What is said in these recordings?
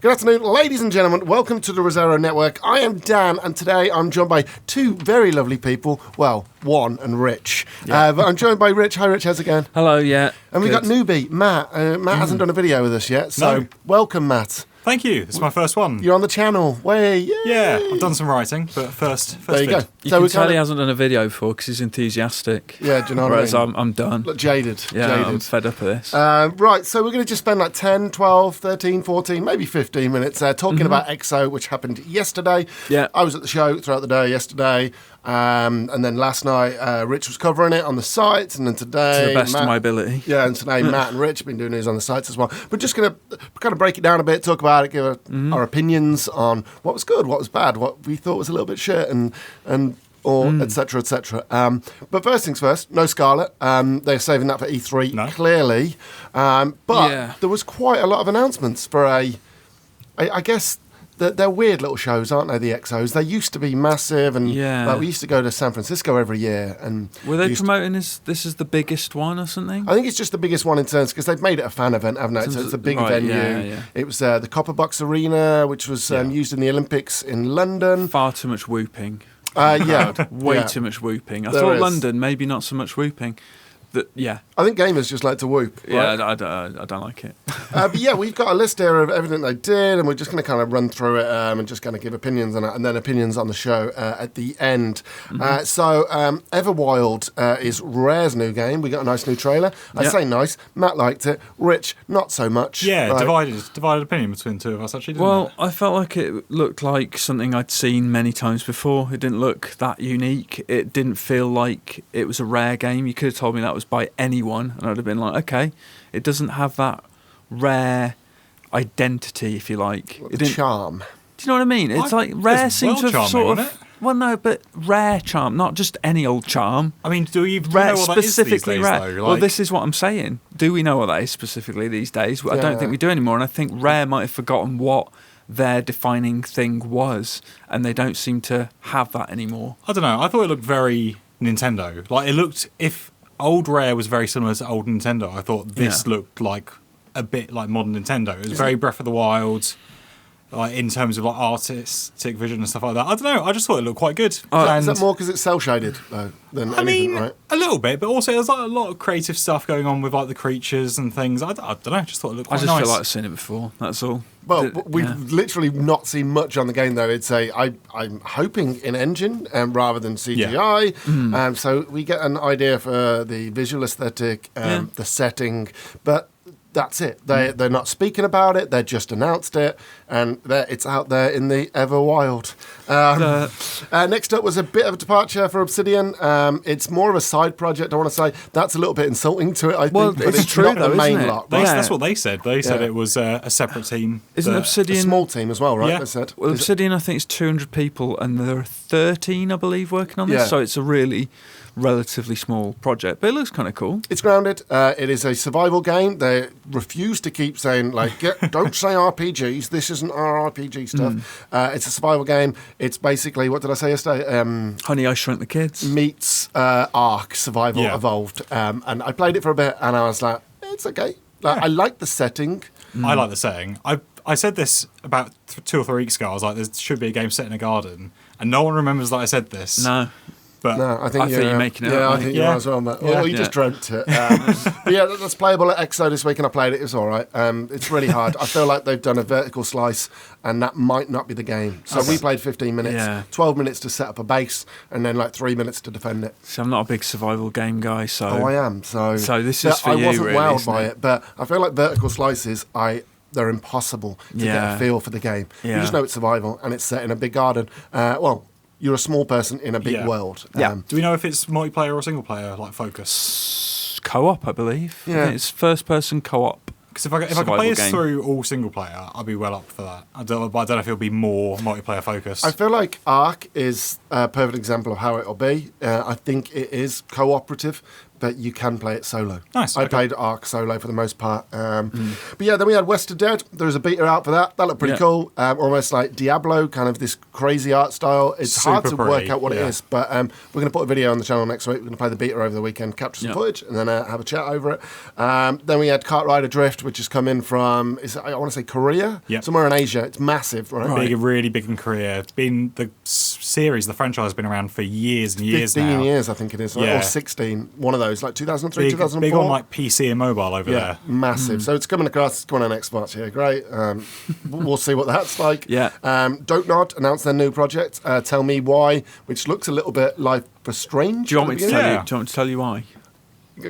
Good afternoon, ladies and gentlemen. Welcome to the Resero Network. I am Dan, and today I'm joined by two very lovely people. Well, one and Rich. Yeah. But I'm joined by Rich. Hi, Rich. How's it going? Hello, yeah. And we've got newbie, Matt. Matt hasn't done a video with us yet, so welcome, Matt. Thank you. It's my first one. You're on the channel. Way, yay. Yeah, I've done some writing, but first there you vid. go. You can tell he hasn't done a video before because he's enthusiastic. Yeah, do you know what Whereas I mean? I'm done. Look, jaded. Yeah, jaded. I'm fed up of this. Right, so we're going to just spend like 10, 12, 13, 14, maybe 15 minutes talking about XO, which happened yesterday. Yeah. I was at the show throughout the day yesterday, and then last night Rich was covering it on the sites, and then today... To the best Matt, of my ability. Yeah, and today Matt and Rich have been doing news on the sites as well. We're just going to kind of break it down a bit, talk about it, give our opinions on what was good, what was bad, what we thought was a little bit shit, and et cetera, et cetera. But first things first, no Scarlet. They're saving that for E3, clearly. But there was quite a lot of announcements for I guess... They're weird little shows, aren't they, the XOs? They used to be massive, and like, we used to go to San Francisco every year. And were they promoting this is the biggest one or something? I think it's just the biggest one in terms, because they've made it a fan event, haven't they? So it's a big venue. Yeah. It was the Copper Box Arena, which was used in the Olympics in London. Far too much whooping. Way too much whooping. I There thought is. London, maybe not so much whooping. I think gamers just like to whoop. Right? Yeah, I don't like it. But yeah, we've got a list here of everything they did, and we're just going to kind of run through it and just kind of give opinions on it, and then opinions on the show at the end. So Everwild is Rare's new game. We got a nice new trailer. I say nice. Matt liked it. Rich, not so much. Yeah, right? divided opinion between the two of us, actually, didn't Well, it? I felt like it looked like something I'd seen many times before. It didn't look that unique. It didn't feel like it was a Rare game. You could have told me that was by anyone, and I'd have been like, okay. It doesn't have that Rare identity, if you like. The charm. Do you know what I mean? It's like Rare seems to have sort of... Well, no, but Rare charm, not just any old charm. I mean, do you Rare, know what that is specifically these days, Rare. though? Well, this is what I'm saying. Do we know what that is specifically these days? I don't think we do anymore, and I think Rare might have forgotten what their defining thing was, and they don't seem to have that anymore. I don't know. I thought it looked very Nintendo. Like, it looked... If old Rare was very similar to old Nintendo, I thought this looked like a bit like modern Nintendo. It was very Breath of the Wild, like in terms of like artistic vision and stuff like that. I don't know. I just thought it looked quite good. Is that more because it's cell shaded though than anything, right? A little bit, but also there's like a lot of creative stuff going on with like the creatures and things. I don't know. I just thought it looked quite nice. I just feel like I've seen it before. That's all. Well, we've literally not seen much on the game, though. I'm hoping in engine rather than CGI. So we get an idea for the visual aesthetic, the setting, but that's it. They're not speaking about it. They just announced it, and it's out there in the Everwild. Next up was a bit of a departure for Obsidian. It's more of a side project, I want to say. That's a little bit insulting to it, I think. But it's true, not though, the main isn't it? lot. That's what they said. They said it was a separate team. Isn't Obsidian... A small team as well, right? Yeah. They said. Well, Obsidian, I think, is 200 people, and there are 13, I believe, working on this. Yeah. So it's a really relatively small project, but it looks kind of cool. It's grounded. It is a survival game. They refuse to keep saying, like, don't say RPGs. This isn't our RPG stuff. It's a survival game. It's basically, what did I say yesterday? Honey, I Shrunk the Kids. Meets Ark Survival Evolved. And I played it for a bit, and I was like, it's okay. I like the setting. I like the setting. I said this about 2 or 3 weeks ago. I was like, there should be a game set in a garden. And no one remembers that I said this. No. But no, I think you're making it up. Yeah, I think you are as well, mate. Or you just dreamt it. But yeah, that's playable at XO this week, and I played it. It was all right. It's really hard. I feel like they've done a vertical slice, and that might not be the game. So we played 15 minutes, 12 minutes to set up a base, and then like 3 minutes to defend it. So I'm not a big survival game guy, so... Oh, I am. So this is for you, I wasn't really, wowed by it, but I feel like vertical slices, they're impossible to get a feel for the game. You just know it's survival, and it's set in a big garden. You're a small person in a big world. Do we know if it's multiplayer or single player, like focus? Co-op, I believe. Yeah. I think it's first-person co-op. Because if I could play this through all single player, I'd be well up for that. But I don't know if it'll be more multiplayer focused. I feel like Ark is a perfect example of how it'll be. I think it is cooperative, that you can play it solo. Nice, I okay. played Ark solo for the most part. But yeah, then we had West of Dead. There was a beta out for that. That looked pretty cool. Almost like Diablo, kind of this crazy art style. It's hard to Super work pretty, out what it yeah. is, but we're going to put a video on the channel next week. We're going to play the beta over the weekend, capture some footage, and then have a chat over it. Then we had Kart Rider Drift, which has come in from, I want to say Korea? Yep. Somewhere in Asia. It's massive, right? Really big in Korea. It's been the series, the franchise has been around for years and years 15 now. years, I think it is. Yeah. Or 16. One of those, like 2003, 2004. Big on like PC and mobile over Yeah, there. massive. So it's coming across. It's coming on Xbox here. Great. We'll see what that's like. Yeah. Don't Nod announced their new project. Tell Me Why, which looks a little bit like for Strange. Do you want me to tell Yeah. you? Do you want me to tell you why?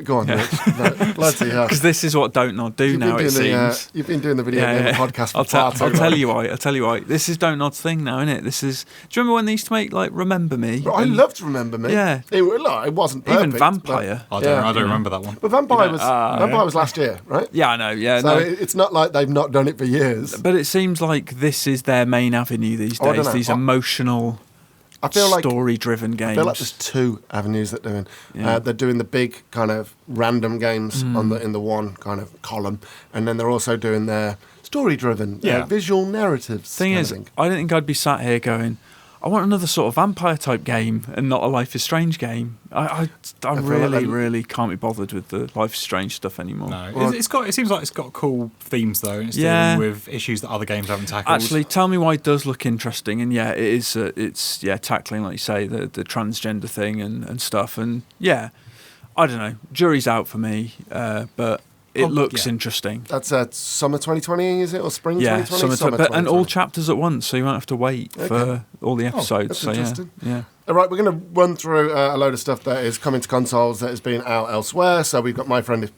Go on, Rich. No, bloody hell. Because this is what Don't Nod do now. It seems. You've been doing the video game podcast for far too I'll tell long. you why. I'll tell you why. This is Don't Nod's thing now, isn't it? This is. Do you remember when they used to make like Remember Me? I loved Remember Me. Yeah. It wasn't perfect. Even Vampire. I don't remember that one. But Vampire was last year, right? Yeah, I know. Yeah, So no. it's not like they've not done it for years. But it seems like this is their main avenue these Oh, I don't days. know. These emotional, I feel like story-driven games. I feel like there's two avenues that they're doing. Yeah. They're doing the big kind of random games in the one kind of column, and then they're also doing their story-driven, visual narratives. Thing kind is, of thing. I don't think I'd be sat here going, I want another sort of vampire type game and not a Life is Strange game. I feel like really, they- really can't be bothered with the Life is Strange stuff anymore. No, Well- it seems like it's got cool themes though. And it's Yeah. dealing with issues that other games haven't tackled. Actually, Tell Me Why does look interesting, and yeah, it is. It's tackling, like you say, the transgender thing and stuff, and yeah, I don't know. Jury's out for me, but it looks interesting. That's summer 2020, is it, or spring Yeah, 2020? summer, but and all 2020. chapters at once, so you won't have to wait for all the episodes. that's So yeah, interesting. yeah. All right, we're going to run through a load of stuff that is coming to consoles that has been out elsewhere. So we've got my friend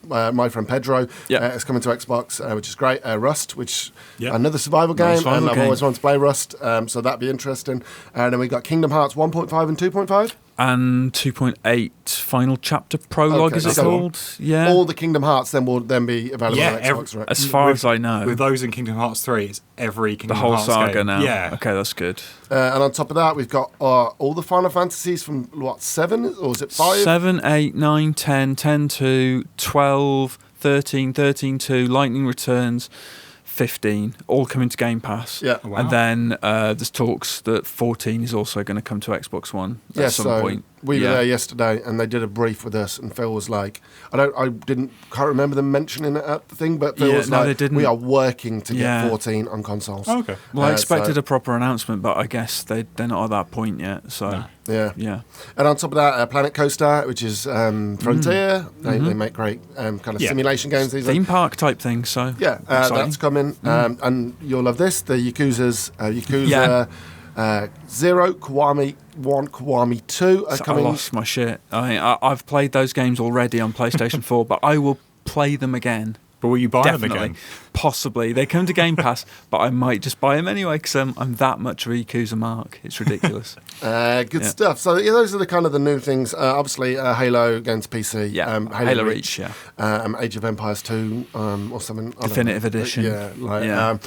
Pedro. Yeah. It's coming to Xbox, which is great. Rust, which Yeah. another survival game, survival and I've game. always wanted to play Rust, so that'd be interesting. And then we got Kingdom Hearts 1.5 and 2.5. And 2.8 final chapter prologue, Okay, is it so called? Yeah. All the Kingdom Hearts then will then be available Yeah, on Xbox, right? As far as I know, With those in Kingdom Hearts 3, it's every the Kingdom whole Hearts saga game. now. Yeah. Okay, that's good. And on top of that, we've got all the Final Fantasies from, 7? Or is it 5? 7, 8, 9, 10, 10 2, 12, 13, 13 2, Lightning Returns, 15, all coming to Game Pass. Yeah. Wow. And then there's talks that 14 is also going to come to Xbox One Yeah, at some so point. we were there yesterday, and they did a brief with us, and Phil was like, can't remember them mentioning it at the thing, but Phil Yeah, was no, like, they didn't. we are working to Yeah. get 14 on consoles. Oh, okay. Well, I expected so- a proper announcement, but I guess they're not at that point yet. So, No. Yeah. yeah. And on top of that, Planet Coaster, which is Frontier. They make great kind of Yeah. simulation games these days. Theme park type thing. So, Yeah, exciting. that's coming. And you'll love this. The Yakuza Yeah. Zero, Kiwami 1, Kiwami 2 are So I coming. lost my shit. I've played those games already on PlayStation 4, but I will play them again. But will you buy them Definitely. again? Possibly. They come to Game Pass, but I might just buy them anyway because I'm that much of a Yakuza mark. It's ridiculous. Good Yeah. stuff. So yeah, those are the kind of the new things. Obviously, Halo going to PC. Yeah, Halo Reach, yeah. Age of Empires 2 or something. I don't Definitive know. Edition. Yeah.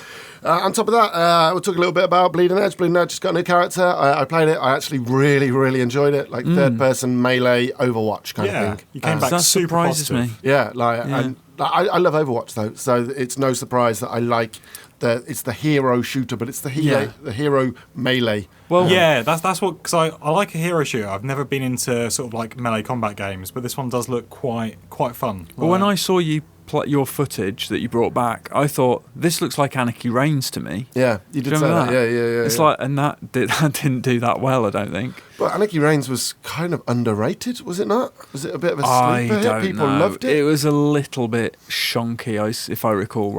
On top of that, we'll talk a little bit about Bleeding Edge. Bleeding Edge has got a new character. I played it. I actually really, really enjoyed it. Like third-person melee Overwatch kind Yeah. of thing. You came back that super surprises positive. me. Yeah, Yeah. And I love Overwatch though, so it's no surprise that I like it's the hero shooter, but it's the hero melee. Well, Yeah, that's what, because I like a hero shooter. I've never been into sort of like melee combat games, but this one does look quite fun. Well, when I saw you your footage that you brought back, I thought this looks like Anarchy Reigns to me. Yeah, you Do did you say remember that. Yeah. It's yeah. like, and that didn't do that well, I don't think. But Anarchy Reigns was kind of underrated, was it not? Was it a bit of a I sleeper hit? don't People know. loved it. It was a little bit shonky, if I recall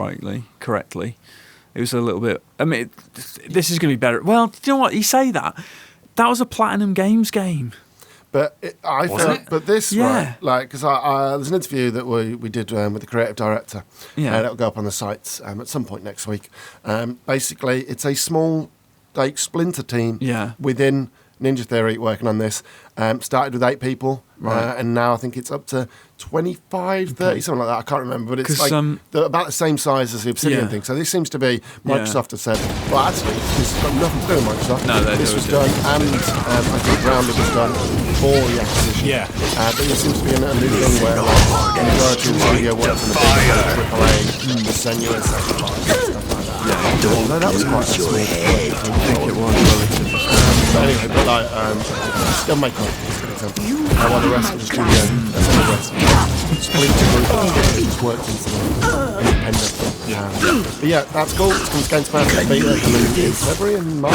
correctly. It was a little bit. I mean, this is going to be better. Well, do you know what? You say that. That was a Platinum Games game. But I Was felt, it? but this, Yeah. right, like, because there's an interview that we did with the creative director. Yeah. That'll go up on the sites at some point next week. Basically, it's a small, like, splinter team Yeah. within Ninja Theory working on this. Started with 8 people, Right. and now I think it's up to 25, 30, something like that. I can't remember, but it's 'Cause, like they're about the same size as the Obsidian Yeah. thing. So this seems to be Microsoft Yeah. have said, well, actually, this has got nothing to do with Microsoft. No, they this do was it. done, and I think Grounded was done before the acquisition. Yeah. But there seems to be a new thing where like, the majority of the studio works on the big AAA, Senua's stuff like that. Although that was quite a small I think it was relatively. but anyway, but like, still make content, for example. While the rest of the studio, that's the rest. Split the group, it's worked into the independent. But yeah, that's cool. It's comes Games Pass beta coming in February and March.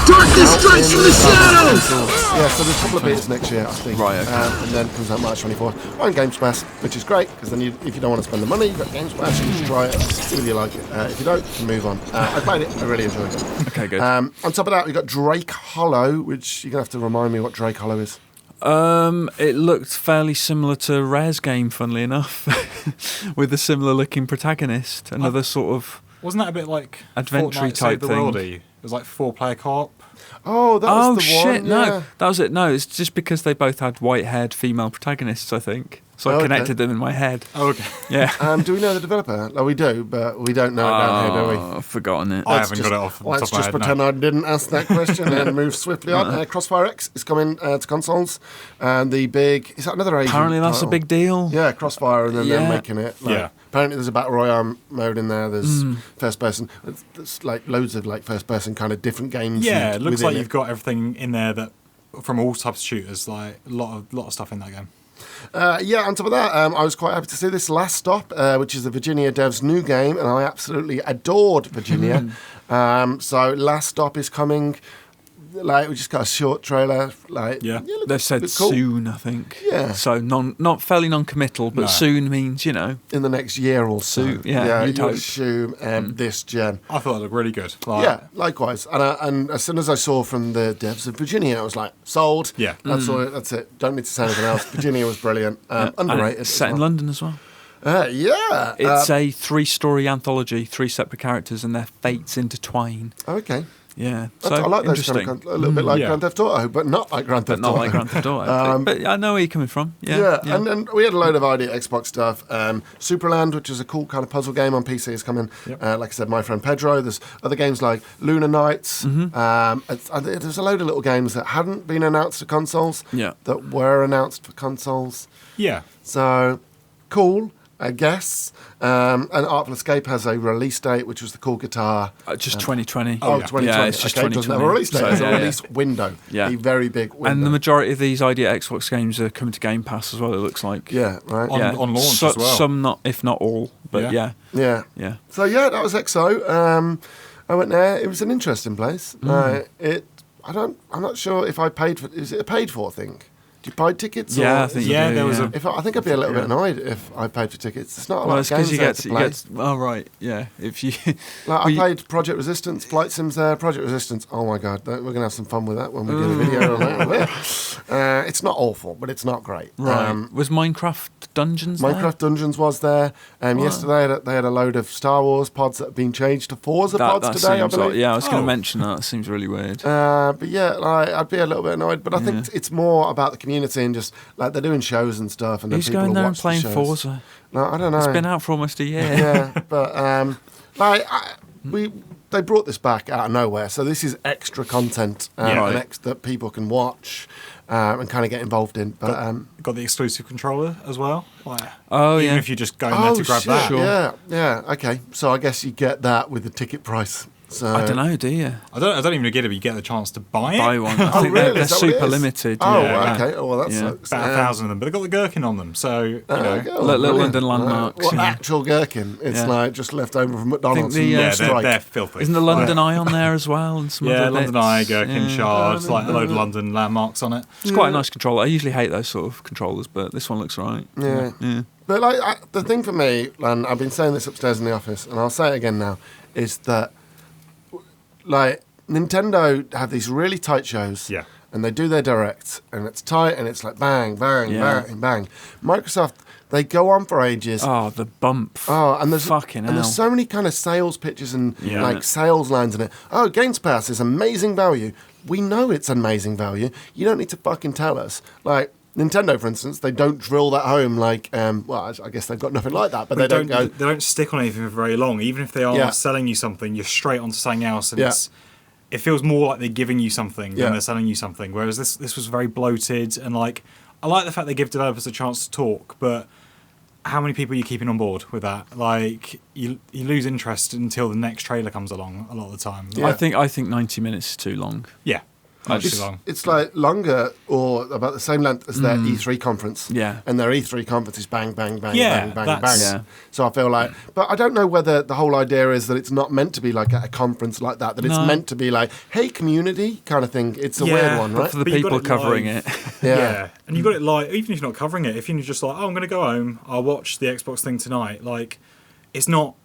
Darkness strikes from the shadows! Yeah, so there's a couple of betas next year, I think. Right, okay. And then it comes out March 24th on Games Pass, which is great, because then if you don't want to spend the money, you've got Games Pass, you can try it, see whether you like it. If you don't, you can move on. I played it, I really enjoyed it. Okay, good. On top of that, we've got Drake Hollow, which you're going to have to remind me what Drake Hollow is. It looked fairly similar to Rare's game, funnily enough, with a similar looking protagonist. Another sort of Wasn't that a bit like Adventure Fortnite type Save the thing? Worldy? It was like 4-player co-op. Oh, that was the shit! one. No, yeah. that was it. No, it's just because they both had white-haired female protagonists. I think so. I Okay. connected them in my head. Oh, okay. Yeah. Do we know the developer? No, we do, but we don't know it down here, do we? I've forgotten it. I haven't got it off the top Let's of my just head, pretend no. I didn't ask that question and move swiftly on. Crossfire X is coming to consoles, and the big is that another Asian Apparently, that's a title? big deal. Yeah, Crossfire, and then they're Yeah. making it. Like, Yeah. Apparently, there's a battle royale mode in there. There's first person. There's like loads of like first person kind of different games. Yeah, it looks within like it. you've got everything in there that from all types of shooters. Like a lot of stuff in that game. Yeah, on top of that, I was quite happy to see this Last Stop, which is the Virginia devs' new game, and I absolutely adored Virginia. So Last Stop is coming. Like we just got a short trailer. Like Yeah. They've said looks cool. soon, I think. Yeah. So not fairly non-committal, but No. soon means in the next year or so. Soon, yeah, you'd you hope. assume this gen. I thought it looked really good. Like, Yeah, likewise. And as soon as I saw from the devs of Virginia, I was like, sold. Yeah. That's all. That's it. Don't need to say anything else. Virginia was brilliant. And Underrated. it's as set in well. London as well. Yeah. It's a 3-story anthology, 3 separate characters, and their fates intertwine. Okay. Yeah, I so like those interesting. kind of a little bit like Yeah. Grand Theft Auto, but not like Grand But Theft not Auto. like Grand Theft Auto. But I know where you're coming from. Yeah, Yeah, and we had a load of ID Xbox stuff. Superland, which is a cool kind of puzzle game on PC, is coming. Yep. Like I said, My Friend Pedro. There's other games like Lunar Nights. There's a load of little games that hadn't been announced to consoles Yeah. that were announced for consoles. Yeah. So, cool, I guess. And Artful Escape has a release date, which was the cool guitar. just 2020. Oh, yeah. 2020. Yeah, it's just okay, it doesn't have a 2020. release date. So, It's yeah, a yeah. release window. Yeah. A very big window. And the majority of these idea Xbox games are coming to Game Pass as well. It looks like. Yeah, right. On- Yeah. on launch as well. Some not, if not all, but Yeah. yeah. Yeah. So yeah, that was XO. I went there. It was an interesting place. I'm not sure if I paid for. Is it a paid for thing? Do you buy tickets? Yeah, or I think is you it- Yeah, do, there was yeah. a I think I'd be a little bit annoyed if I paid for tickets. It's not Well, like it's because games you there get, to you play. get. Oh right, yeah. If you. Like well, I you- played Project Resistance, Flight Sims there. Project Resistance. Oh my god, we're gonna have some fun with that when we do the video on that. It's not awful, but it's not great. Right. Was Minecraft Dungeons there? Minecraft Dungeons was there. Yesterday they had a load of Star Wars pods that have been changed to Forza pods today, I seems believe. like, yeah, I was going Oh. to mention that. It seems really weird. But yeah, like, I'd be a little bit annoyed. But I think it's more about the community and just like they're doing shows and stuff. And then Who's people going will there and watch the playing shows. Forza? No, I don't know. It's been out for almost a year. Yeah, but they brought this back out of nowhere. So this is extra content Yeah. Right. that people can watch and kind of get involved in. But got the exclusive controller as well. Like, Oh, even yeah. if you just go in there to grab shit, that. Sure. yeah, okay. So I guess you get that with the ticket price. So I don't know, do you? I don't even get it, but you get the chance to buy it. Buy one. I Oh, think really? they're Is that what it super is? limited. Oh, Yeah. okay. Oh, well, that Yeah. sucks. About 1,000 of them, but they've got the gherkin on them, so you know. Okay, oh, Little brilliant. London landmarks, Well, yeah. actual gherkin. It's Yeah. like just left over from McDonald's. the, and yeah, Yeah, strike. they're filthy. Isn't the London Eye on there as well? And some Yeah, other London bits? Eye, gherkin, Yeah. shards, like a load of London landmarks on it. It's quite a nice controller. I usually hate those sort of controllers, but this one looks right. Yeah. Yeah. But like the thing for me, and I've been saying this upstairs in the office, and I'll say it again now, is that like Nintendo have these really tight shows, Yeah. and they do their directs, and it's tight, and it's like bang, bang, Yeah. bang, bang. Microsoft They go on for ages. Oh, the bump. Oh, and Fucking hell. there's so many kind of sales pitches and Yeah. like sales lines in it. Oh, Games Pass is amazing value. We know it's amazing value. You don't need to fucking tell us. Like Nintendo, for instance, they don't drill that home. Like, well, I guess they've got nothing like that, but they don't go. They don't stick on anything for very long. Even if they are Yeah. selling you something, you're straight onto something else, and Yeah. it feels more like they're giving you something Yeah. than they're selling you something. Whereas this was very bloated, and like I like the fact they give developers a chance to talk, but how many people are you keeping on board with that? Like you lose interest until the next trailer comes along a lot of the time. Yeah. I think 90 minutes is too long. Yeah, much too It's, long. it's like longer or about the same length as their E3 conference. Yeah. And their E3 conference is bang, bang, bang, Yeah, bang, bang, bang. that's- Yeah. So I feel like, but I don't know whether the whole idea is that it's not meant to be like at a conference like that, that it's No. meant to be like, hey, community kind of thing. It's a Yeah, weird one, but right? For the But you got people it covering live. it. Yeah. And you got it live, even if you're not covering it, if you're just like, oh, I'm going to go home, I'll watch the Xbox thing tonight, like, it's not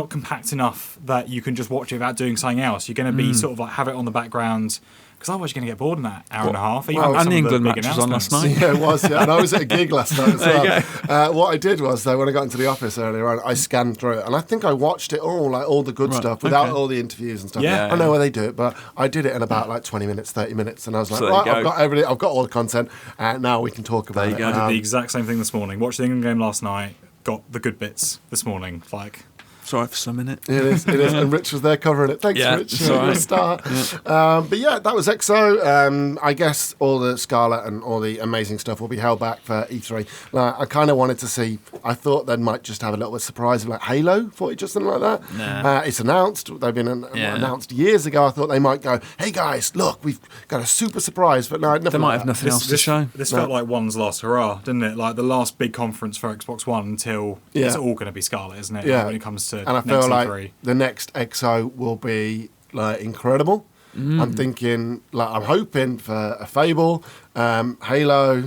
compact enough that you can just watch it without doing something else. You're going to be sort of like, have it on the background, because otherwise you're going to get bored in that hour and a half. Even with and some the of England big match was on last announcements. night. Yeah, it was. Yeah, and I was at a gig last night as There you well. What I did was, though, when I got into the office earlier on, I scanned through it, and I think I watched it all, like all the good Right, stuff, without okay. all the interviews and stuff. Yeah. I know where they do it, but I did it in about like 20 minutes, 30 minutes, and I was like, So there you right, I've go. got everything, I've got all the content, and now we can talk about There you it. go. I did the exact same thing this morning. Watched the England game last night, got the good bits this morning. Like, Sorry for some minute. It is, and Rich was there covering it. Thanks, Yeah, Rich. it's all You're a right. star. But yeah, that was EXO. I guess all the Scarlet and all the amazing stuff will be held back for E3. Like, I kind of wanted to see, I thought they might just have a little bit of surprise of like Halo, footage or something like that. Nah. It's announced. They've been announced years ago. I thought they might go, hey guys, look, we've got a super surprise. But no, nothing They might like have that. nothing else to show. This felt like one's last hurrah, didn't it? Like the last big conference for Xbox One until Yeah. it's all going to be Scarlet, isn't it? Yeah. When it comes to And I next feel like E3. the next EXO will be like incredible. I'm thinking, like, I'm hoping for a Fable, Halo.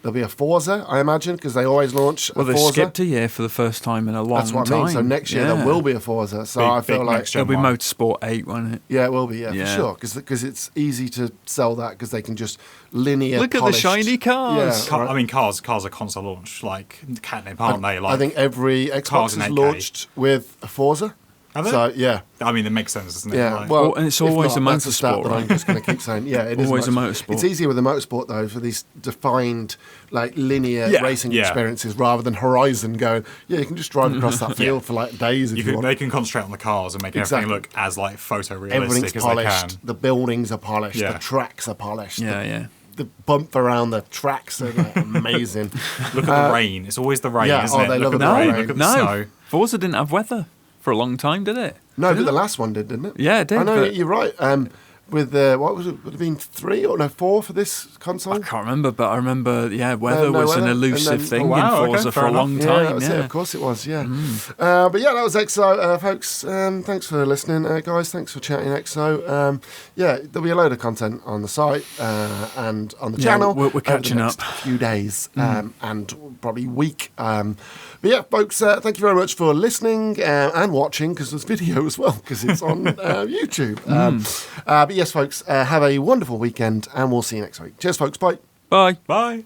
There'll be a Forza, I imagine, because they always launch Well, a they Forza. skipped a year for the first time in a long That's what time. I mean. So next year there will be a Forza. So Big- I feel big like next gen There'll be one. Motorsport 8, won't it? yeah, it will be. Yeah, Yeah. for sure. Because it's easy to sell that because they can just linear. Look at the polished- shiny cars. Yeah, right. I mean, cars are console launch, like catnip, aren't they? Like, I think every cars Xbox in is 8K. launched with a Forza. Have they? So yeah. I mean, that makes sense, doesn't it? Yeah, Like, well, and it's if always not, a that's stat motorsport, that I'm right? just going to keep saying, yeah, it is Always a motorsport. It's easier with a motorsport though for these defined, like linear Yeah, racing yeah. experiences rather than Horizon going. Yeah, you can just drive across that field for like days if you, want. they can concentrate on the cars and make Exactly. everything look as like photorealistic Everything's as they polished. can. The buildings are polished. Yeah. The tracks are polished. Yeah, yeah. The bump around the tracks are like, amazing. Look at the rain. It's always the rain, yeah, isn't oh, it? they Look love at the the rain. rain. Look at the No, snow. Forza didn't have weather for a long time, did it? No, but the last one did, didn't it? Yeah, it did, I know but- you're right. With what was it? Would have been 3 or no 4 for this console? I can't remember, but I remember, weather no was an weather, elusive and then- thing Oh, wow, in Forza okay, for fair a long enough. Yeah, that time. was Yeah, it. Of course it was. Yeah. But yeah, that was EXO, folks. Thanks for listening, guys. Thanks for chatting, EXO. Yeah, there'll be a load of content on the site and on the Yeah, channel. we're over catching the next up. few days and probably week. But yeah, folks, thank you very much for listening and watching because there's video as well because it's on YouTube. But yes, folks, have a wonderful weekend and we'll see you next week. Cheers, folks. Bye. Bye. Bye.